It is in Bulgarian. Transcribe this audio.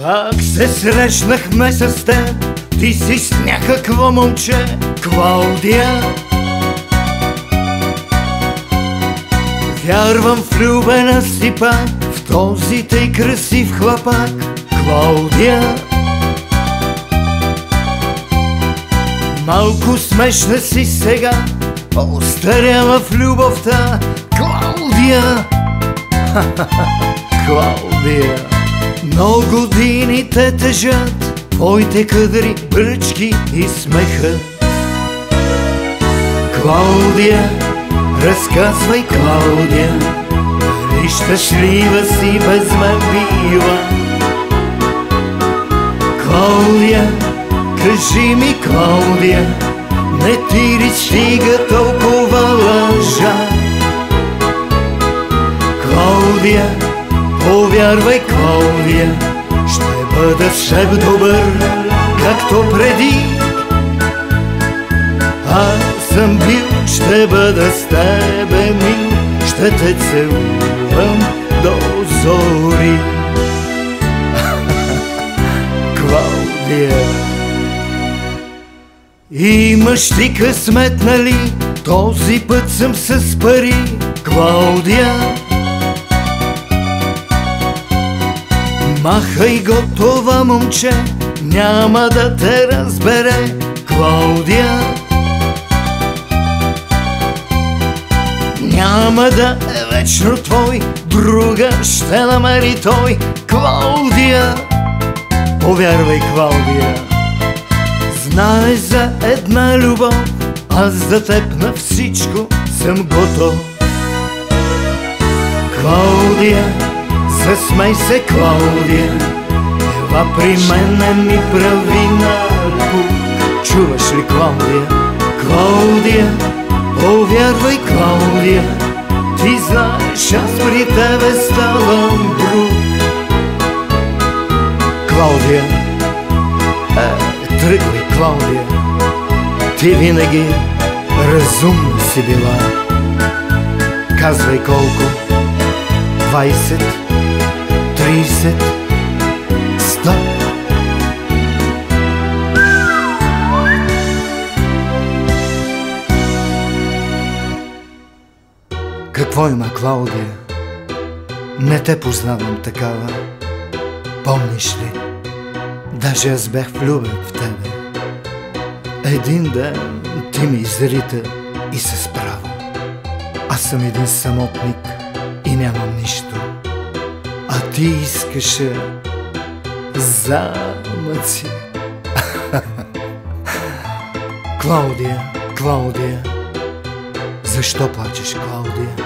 Как се срещнахме с теб, ти си с някакво момче, Клаудия. Вярвам, влюбена си пак в този тъй красив хлапак, Клаудия. Малко смешна си сега, остаряла в любовта, Клаудия. Клаудия. Но годините тежат твоите кадри, бръчки и смеха. Клаудия, разказвай, Клаудия, дали щастлива си без мен била? Клаудия, кажи ми, Клаудия, не ти ли стига толкова лъжа? Клаудия, повярвай, Клаудия, ще бъда с теб добър, както преди. Аз съм бил, ще бъда с тебе мил, ще те целувам до зори. Клаудия. Имаш ти късмет, нали? Този път съм с пари, Клаудия. Махай го това момче, няма да те разбере, Клаудия. Няма да е вечно твой, друга ще намери той, Клаудия. Повярвай, Клаудия, знае за една любов, аз за теб на всичко съм готов. Клаудия, засмей се, Клаудия, ела при мен не ми прави наркук. Чуваш ли, Клаудия? Клаудия, повярвай, Клаудия, ти знаеш, аз при тебе ставам друг. Клаудия, тръгвай, Клаудия, ти винаги разумна си била. Казвай колко, 20, 30, 100. Какво има, Клаудия? Не те познавам такава. Помниш ли? Даже аз бях влюбен в тебе. Един ден ти ми изрита и се справа. Аз съм един самотник и нямам нищо. А ти искаше замъци. Клаудия, Клаудия, защо плачеш, Клаудия?